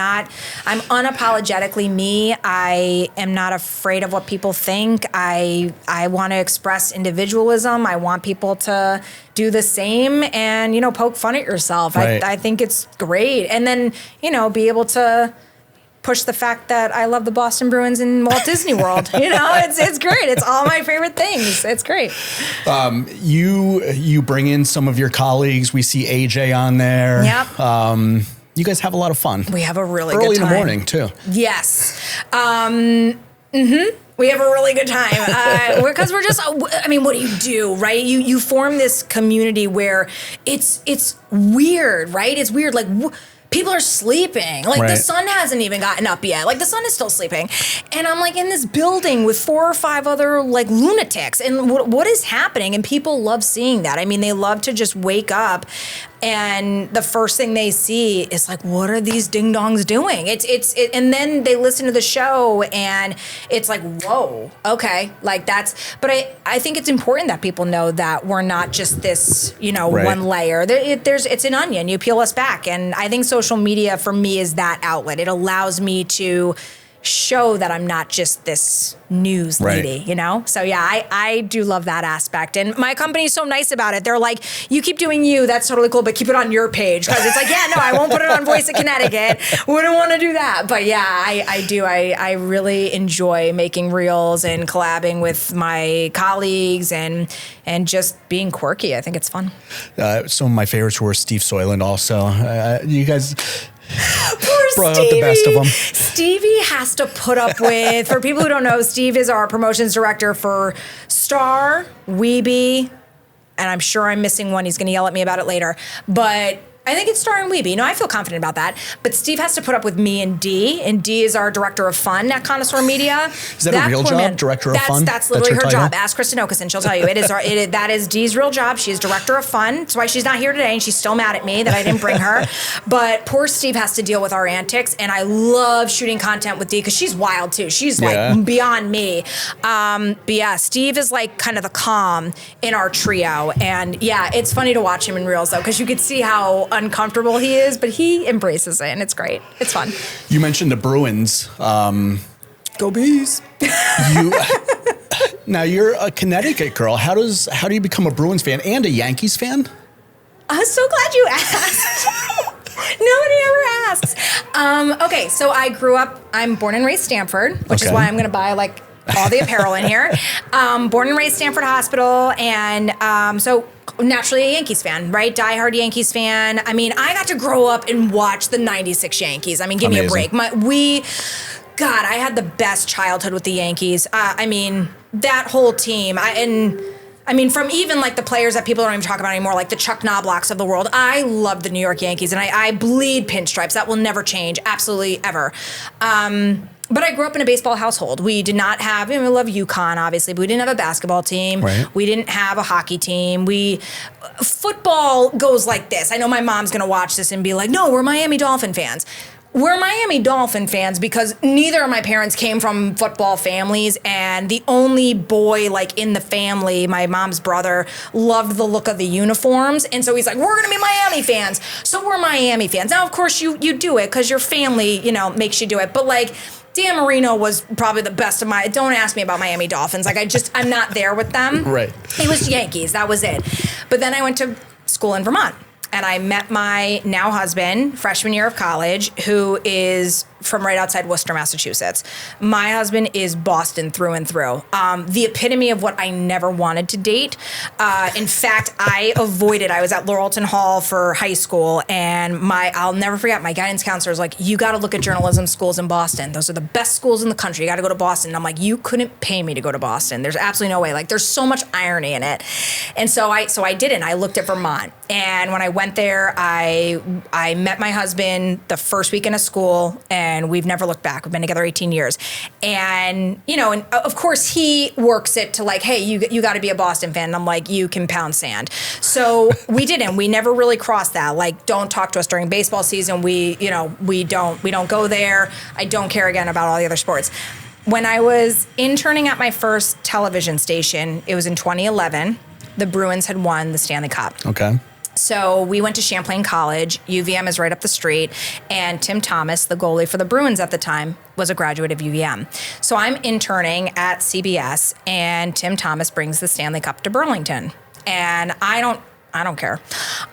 Speaker 1: unapologetically me. I am not afraid of what people think. I want to express individualism. I want people to do the same and, you know, poke fun at yourself.
Speaker 3: Right.
Speaker 1: I think it's great. And then, you know, be able to push the fact that I love the Boston Bruins and Walt Disney World. You know, it's great. It's all my favorite things. It's great.
Speaker 3: You bring in some of your colleagues. We see AJ on there.
Speaker 1: Yep.
Speaker 3: You guys have a lot of fun.
Speaker 1: We have a really
Speaker 3: early
Speaker 1: good time.
Speaker 3: in the morning too.
Speaker 1: Yes. We have a really good time because we're just, I mean, what do you do, right? You form this community where it's weird, right? It's weird. Like people are sleeping. Like
Speaker 3: Right.
Speaker 1: the sun hasn't even gotten up yet. Like the sun is still sleeping. And I'm like in this building with 4 or 5 other like lunatics. And what is happening? And people love seeing that. I mean, they love to just wake up and the first thing they see is like, what are these ding dongs doing? And then they listen to the show and it's like, whoa, okay. Like but I think it's important that people know that we're not just this, you know,
Speaker 3: Right.
Speaker 1: one layer. It's an onion. You peel us back. And I think social media for me is that outlet. It allows me to show that I'm not just this news lady,
Speaker 3: Right.
Speaker 1: you know? So yeah, I do love that aspect. And my company's so nice about it. They're like, you keep doing you, that's totally cool, but keep it on your page. Cause it's like, yeah, no, I won't put it on Voice of Connecticut. Wouldn't want to do that. But yeah, I do. I really enjoy making reels and collabing with my colleagues and just being quirky. I think it's fun.
Speaker 3: Some of my favorites were Steve Soyland also. You guys
Speaker 1: Poor
Speaker 3: brought
Speaker 1: Stevie.
Speaker 3: out the best of them.
Speaker 1: Stevie has to put up with, for people who don't know, Steve is our promotions director for Star, Weeby, and I'm sure I'm missing one. He's going to yell at me about it later. But I think it's Star and Weeby. No, I feel confident about that. But Steve has to put up with me and Dee. And Dee is our director of fun at Connoisseur Media.
Speaker 3: Is that a real
Speaker 1: poor
Speaker 3: job,
Speaker 1: man,
Speaker 3: director of fun?
Speaker 1: That's literally
Speaker 3: That's
Speaker 1: her
Speaker 3: your
Speaker 1: job.
Speaker 3: title?
Speaker 1: Ask Kristen Okeson. She'll tell you. That is Dee's real job. She is director of fun. That's why she's not here today. And she's still mad at me that I didn't bring her. But poor Steve has to deal with our antics. And I love shooting content with Dee because she's wild too. She's like beyond me. But yeah, Steve is like kind of the calm in our trio. And yeah, it's funny to watch him in reels though, because you could see how uncomfortable he is, but he embraces it and it's great. It's fun.
Speaker 3: You mentioned the Bruins.
Speaker 1: Go Bees.
Speaker 3: Now you're a Connecticut girl. How do you become a Bruins fan and a Yankees fan?
Speaker 1: I'm so glad you asked. Nobody ever asks. Okay, so I'm born and raised Stamford, which is why I'm going to buy like all the apparel in here. Born and raised Stamford Hospital, and so naturally a Yankees fan, right? Diehard Yankees fan. I mean, I got to grow up and watch the '96 Yankees. I mean, give me a break. God, I had the best childhood with the Yankees. I mean, that whole team. I mean, from even like the players that people don't even talk about anymore, like the Chuck Knoblauchs of the world. I love the New York Yankees, and I bleed pinstripes. That will never change, absolutely ever. But I grew up in a baseball household. We did not have, we love UConn, obviously, but we didn't have a basketball team.
Speaker 3: Right.
Speaker 1: We didn't have a hockey team. Football goes like this. I know my mom's going to watch this and be like, no, we're Miami Dolphin fans. We're Miami Dolphin fans because neither of my parents came from football families, and the only boy like in the family, my mom's brother, loved the look of the uniforms, and so he's like, we're gonna be Miami fans. So we're Miami fans. Now, of course, you do it because your family, makes you do it, but like Dan Marino was probably the best of don't ask me about Miami Dolphins. Like I'm not there with them.
Speaker 3: Right.
Speaker 1: It was Yankees, that was it. But then I went to school in Vermont. And I met my now husband, freshman year of college, who is from right outside Worcester, Massachusetts. My husband is Boston through and through. The epitome of what I never wanted to date. In fact, I was at Laurelton Hall for high school, and I'll never forget, my guidance counselor was like, you got to look at journalism schools in Boston. Those are the best schools in the country. You got to go to Boston. And I'm like, you couldn't pay me to go to Boston. There's absolutely no way. Like, there's so much irony in it. And so I didn't. I looked at Vermont. And when I went there, I met my husband the first weekend of school, and and we've never looked back. We've been together 18 years. And, you know, and of course he works it to like, hey, you got to be a Boston fan. And I'm like, you can pound sand. So we didn't. We never really crossed that. Like, don't talk to us during baseball season. We don't go there. I don't care again about all the other sports. When I was interning at my first television station, it was in 2011. The Bruins had won the Stanley Cup.
Speaker 3: Okay.
Speaker 1: So we went to Champlain College. UVM is right up the street. And Tim Thomas, the goalie for the Bruins at the time, was a graduate of UVM. So I'm interning at CBS, and Tim Thomas brings the Stanley Cup to Burlington. And I don't care.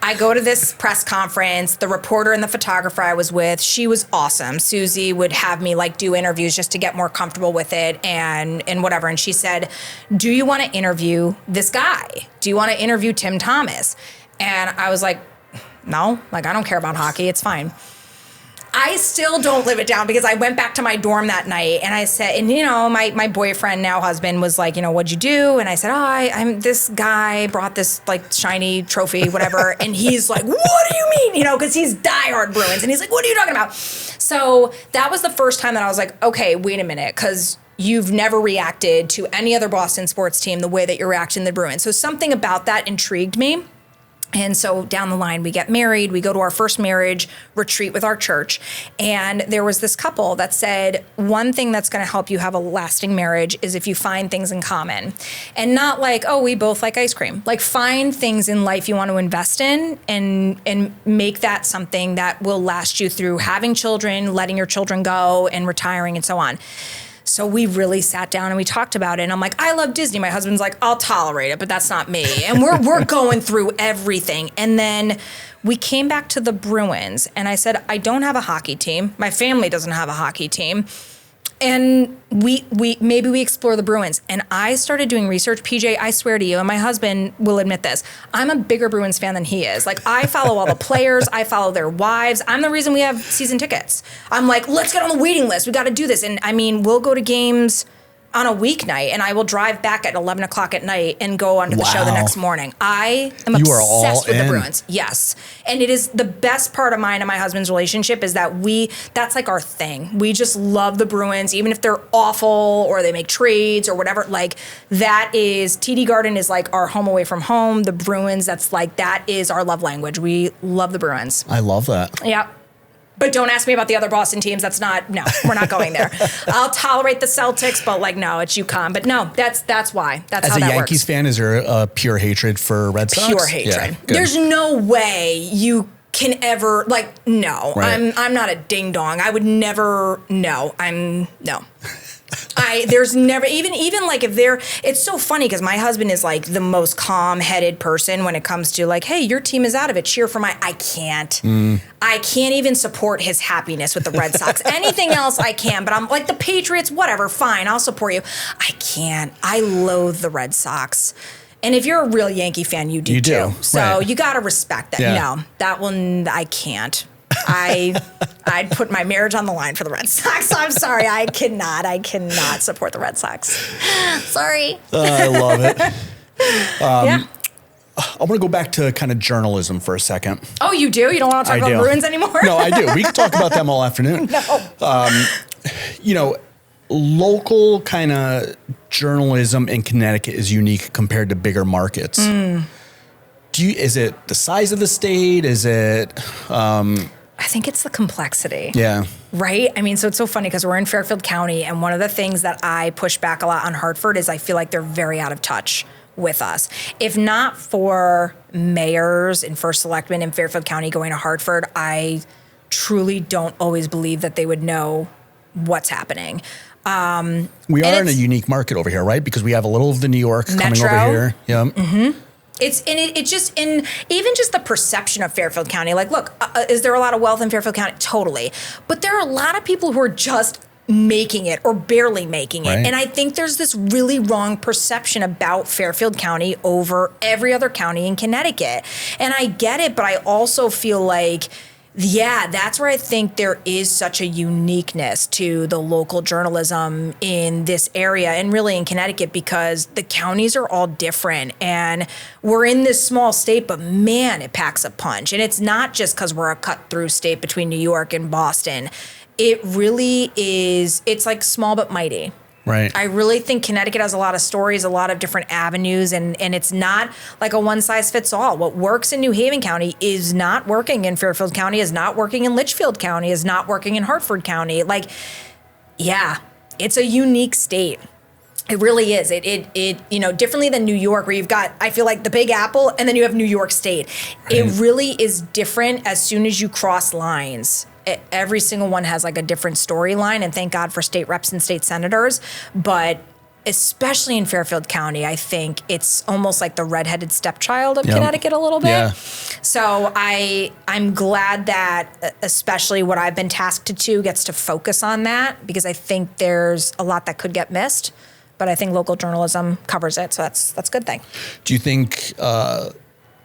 Speaker 1: I go to this press conference. The reporter and the photographer I was with, she was awesome. Susie would have me like do interviews just to get more comfortable with it and whatever. And she said, do you want to interview this guy? Do you want to interview Tim Thomas? And I was like, no, like I don't care about hockey. It's fine. I still don't live it down because I went back to my dorm that night and I said, and you know, my boyfriend, now husband, was like, you know, what'd you do? And I said, I'm this guy brought this like shiny trophy, whatever. And he's like, what do you mean? You know, because he's diehard Bruins. And he's like, what are you talking about? So that was the first time that I was like, okay, wait a minute, because you've never reacted to any other Boston sports team the way that you're reacting to the Bruins. So something about that intrigued me. And so down the line, we get married. We go to our first marriage retreat with our church. And there was this couple that said, one thing that's going to help you have a lasting marriage is if you find things in common. And not like, oh, we both like ice cream. Like find things in life you want to invest in and make that something that will last you through having children, letting your children go, and retiring and so on. So we really sat down and we talked about it. And I'm like, I love Disney. My husband's like, I'll tolerate it, but that's not me. And we're going through everything. And then we came back to the Bruins. And I said, I don't have a hockey team. My family doesn't have a hockey team. And we explore the Bruins. And I started doing research. PJ, I swear to you, and my husband will admit this, I'm a bigger Bruins fan than he is. Like, I follow all the players. I follow their wives. I'm the reason we have season tickets. I'm like, let's get on the waiting list. We got to do this. And I mean, we'll go to games on a weeknight, and I will drive back at 11 o'clock at night and go onto the show the next morning. I am obsessed with the Bruins. Yes. And it is the best part of mine and my husband's relationship is that that's like our thing. We just love the Bruins, even if they're awful or they make trades or whatever. Like that is, TD Garden is like our home away from home. The Bruins, that is our love language. We love the Bruins.
Speaker 3: I love that.
Speaker 1: Yeah. But don't ask me about the other Boston teams. No, we're not going there. I'll tolerate the Celtics, but like, no, it's UConn. But no, that's why. That's how that works.
Speaker 3: As a Yankees fan, is there a pure hatred for Red Sox?
Speaker 1: Pure hatred. Yeah, there's no way you can ever, like, no. Right. I'm not a ding dong. I would never, no. There's never, even like if it's so funny because my husband is like the most calm-headed person when it comes to like, hey, your team is out of it, cheer for I can't. I can't even support his happiness with the Red Sox. Anything else I can, but I'm like the Patriots, whatever, fine, I'll support you. I can't. I loathe the Red Sox. And if you're a real Yankee fan, you do too. So right. You got to respect that. Yeah. No, that one, I can't. I'd put my marriage on the line for the Red Sox. I'm sorry. I cannot support the Red Sox. Sorry.
Speaker 3: I love it.
Speaker 1: Yeah.
Speaker 3: I want to go back to kind of journalism for a second.
Speaker 1: Oh, you do? You don't want to talk about Bruins anymore?
Speaker 3: No, I do. We can talk about them all afternoon.
Speaker 1: No.
Speaker 3: Local kind of journalism in Connecticut is unique compared to bigger markets. Is it the size of the state? Is it...
Speaker 1: I think it's the complexity.
Speaker 3: Yeah.
Speaker 1: Right? I mean, so it's so funny because we're in Fairfield County, and one of the things that I push back a lot on Hartford is I feel like they're very out of touch with us. If not for mayors and first selectmen in Fairfield County going to Hartford, I truly don't always believe that they would know what's happening.
Speaker 3: We are in a unique market over here, right? Because we have a little of the New York coming over here. Yeah.
Speaker 1: Mm-hmm. It's just even just the perception of Fairfield County. Like, look, is there a lot of wealth in Fairfield County? Totally. But there are a lot of people who are just making it or barely making it. Right. And I think there's this really wrong perception about Fairfield County over every other county in Connecticut. And I get it, but I also feel like, yeah, that's where I think there is such a uniqueness to the local journalism in this area and really in Connecticut because the counties are all different and we're in this small state, but man, it packs a punch. And it's not just because we're a cut-through state between New York and Boston. it really is, it's like small but mighty.
Speaker 3: Right.
Speaker 1: I really think Connecticut has a lot of stories, a lot of different avenues, and it's not like a one size fits all. What works in New Haven County is not working in Fairfield County, is not working in Litchfield County, is not working in Hartford County. Like, yeah, it's a unique state. It really is. It you know, differently than New York, where you've got, I feel like, the Big Apple, and then you have New York State. Right. It really is different as soon as you cross lines. Every single one has like a different storyline, and thank God for state reps and state senators. But especially in Fairfield County, I think it's almost like the redheaded stepchild of Connecticut a little bit. Yeah. So I'm glad that especially what I've been tasked to do gets to focus on that, because I think there's a lot that could get missed, but I think local journalism covers it. So that's a good thing.
Speaker 3: Do you think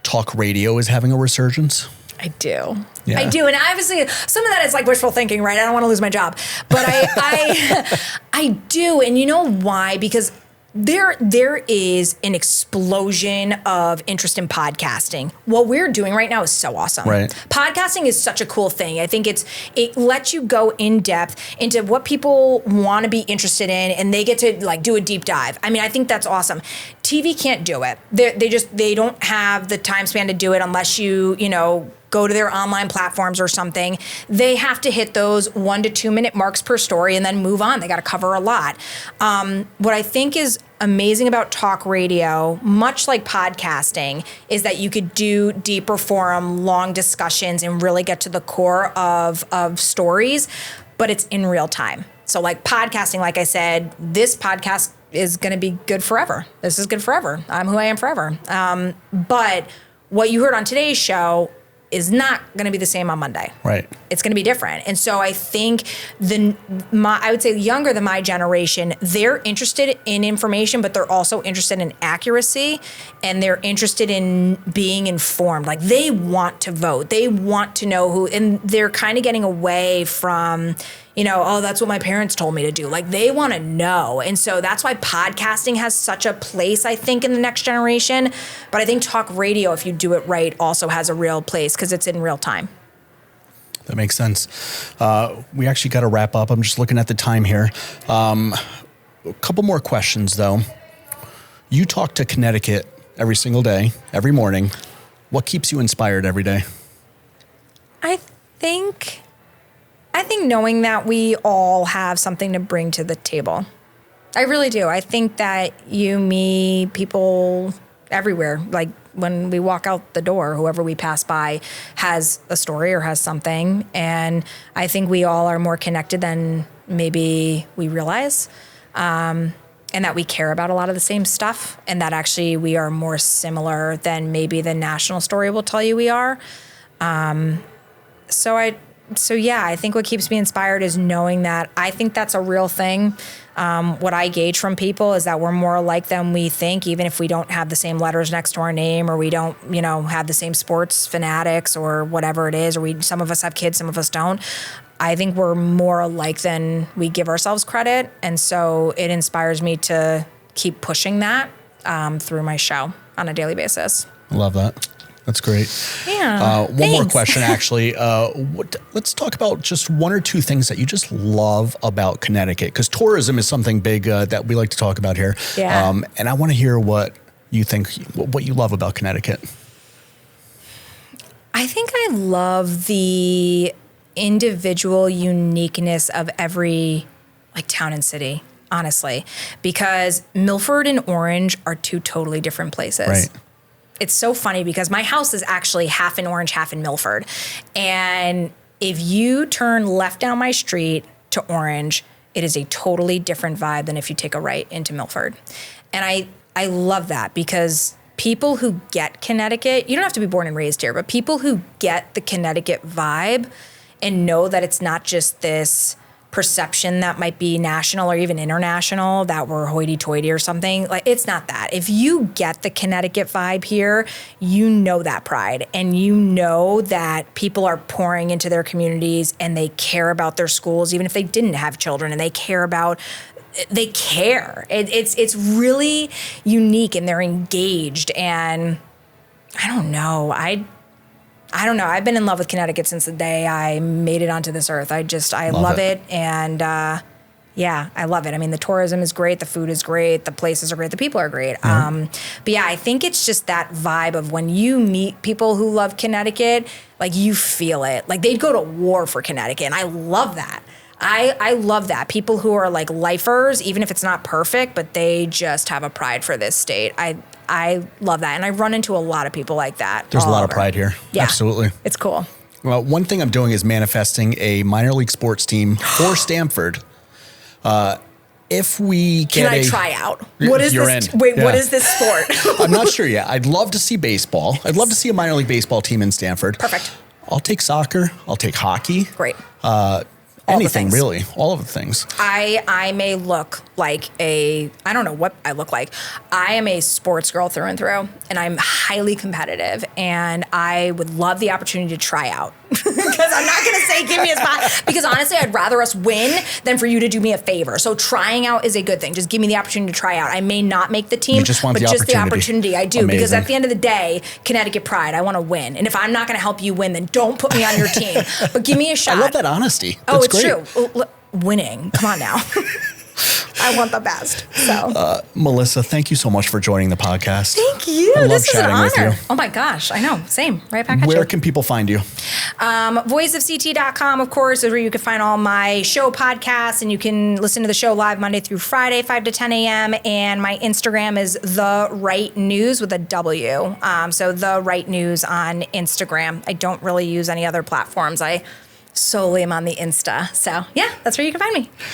Speaker 3: talk radio is having a resurgence?
Speaker 1: I do. Yeah. I do. And obviously some of that is like wishful thinking, right? I don't want to lose my job. But I do. And you know why? Because there is an explosion of interest in podcasting. What we're doing right now is so awesome.
Speaker 3: Right.
Speaker 1: Podcasting is such a cool thing. I think it lets you go in depth into what people want to be interested in, and they get to like do a deep dive. I mean, I think that's awesome. TV can't do it. They don't have the time span to do it unless you know, go to their online platforms or something. They have to hit those 1 to 2 minute marks per story and then move on. They got to cover a lot. What I think is amazing about talk radio, much like podcasting, is that you could do deeper forum, long discussions, and really get to the core of stories, but it's in real time. So like podcasting, like I said, this podcast is going to be good forever. This is good forever. I'm who I am forever. But what you heard on today's show is not going to be the same on Monday.
Speaker 3: Right.
Speaker 1: It's going to be different. And so I think I would say younger than my generation, they're interested in information, but they're also interested in accuracy, and they're interested in being informed. Like, they want to vote. They want to know who, and they're kind of getting away from, you know, oh, that's what my parents told me to do. Like, they want to know. And so that's why podcasting has such a place, I think, in the next generation. But I think talk radio, if you do it right, also has a real place because it's in real time.
Speaker 3: That makes sense. We actually got to wrap up. I'm just looking at the time here. A couple more questions, though. You talk to Connecticut every single day, every morning. What keeps you inspired every day?
Speaker 1: I think knowing that we all have something to bring to the table. I really do. I think that you, me, people everywhere, like when we walk out the door, whoever we pass by has a story or has something. And I think we all are more connected than maybe we realize. And that we care about a lot of the same stuff, and that actually we are more similar than maybe the national story will tell you we are. So yeah, I think what keeps me inspired is knowing that I think that's a real thing. What I gauge from people is that we're more alike than we think, even if we don't have the same letters next to our name, or we don't, you know, have the same sports fanatics or whatever it is, or some of us have kids, some of us don't. I think we're more alike than we give ourselves credit. And so it inspires me to keep pushing that through my show on a daily basis.
Speaker 3: I love that. That's great.
Speaker 1: Yeah.
Speaker 3: One more question, actually. Let's talk about just one or two things that you just love about Connecticut, because tourism is something big that we like to talk about here.
Speaker 1: Yeah.
Speaker 3: And I want to hear what you think, what you love about Connecticut.
Speaker 1: I think I love the individual uniqueness of every town and city, honestly, because Milford and Orange are two totally different places.
Speaker 3: Right.
Speaker 1: It's so funny because my house is actually half in Orange, half in Milford. And if you turn left down my street to Orange, it is a totally different vibe than if you take a right into Milford. And I love that, because people who get Connecticut, you don't have to be born and raised here, but people who get the Connecticut vibe and know that it's not just this perception that might be national or even international, that we're hoity-toity or something. Like, it's not that. If you get the Connecticut vibe here, you know that pride, and you know that people are pouring into their communities and they care about their schools, even if they didn't have children, and they care. It's really unique, and they're engaged. And I don't know. I don't know. I've been in love with Connecticut since the day I made it onto this earth. I love it. And yeah, I love it. I mean, the tourism is great. The food is great. The places are great. The people are great. But yeah, I think it's just that vibe of when you meet people who love Connecticut, like you feel it. Like they'd go to war for Connecticut. And I love that. I love that. People who are like lifers, even if it's not perfect, but they just have a pride for this state. I love that. And I run into a lot of people like that.
Speaker 3: There's a lot of pride here.
Speaker 1: Yeah.
Speaker 3: Absolutely.
Speaker 1: It's cool.
Speaker 3: Well, one thing I'm doing is manifesting a minor league sports team for Stamford. If we get
Speaker 1: Can I try out? What is
Speaker 3: you're
Speaker 1: this?
Speaker 3: in.
Speaker 1: Wait,
Speaker 3: Yeah.
Speaker 1: what is this sport?
Speaker 3: I'm not sure yet. I'd love to see baseball. I'd love to see a minor league baseball team in Stamford.
Speaker 1: Perfect.
Speaker 3: I'll take soccer. I'll take hockey.
Speaker 1: Great.
Speaker 3: Anything really. All of the things.
Speaker 1: I may look like I don't know what I look like. I am a sports girl through and through, and I'm highly competitive, and I would love the opportunity to try out. Because I'm not going to say give me a spot, because honestly, I'd rather us win than for you to do me a favor. So trying out is a good thing. Just give me the opportunity to try out. I may not make the team,
Speaker 3: You just want
Speaker 1: but
Speaker 3: the
Speaker 1: just the
Speaker 3: opportunity.
Speaker 1: opportunity I do.
Speaker 3: Amazing.
Speaker 1: Because at the end of the day, Connecticut pride, I want to win. And if I'm not going to help you win, then don't put me on your team. But give me a shot.
Speaker 3: I love that honesty.
Speaker 1: Oh,
Speaker 3: That's
Speaker 1: it's
Speaker 3: great.
Speaker 1: true. Winning. Come on now. I want the best. So
Speaker 3: Melissa, thank you so much for joining the podcast.
Speaker 1: thank you.
Speaker 3: I love
Speaker 1: This is an
Speaker 3: chatting with
Speaker 1: honor.
Speaker 3: you.
Speaker 1: Oh my gosh. I know. Same. Right back at
Speaker 3: Where
Speaker 1: you.
Speaker 3: can people find you?
Speaker 1: Voiceofct.com, of course, is where you can find all my show podcasts, and you can listen to the show live Monday through Friday, 5 to 10 a.m. And my Instagram is The Right News with a W. So The Right News on Instagram. I don't really use any other platforms. I solely am on the Insta. So yeah, that's where you can find me.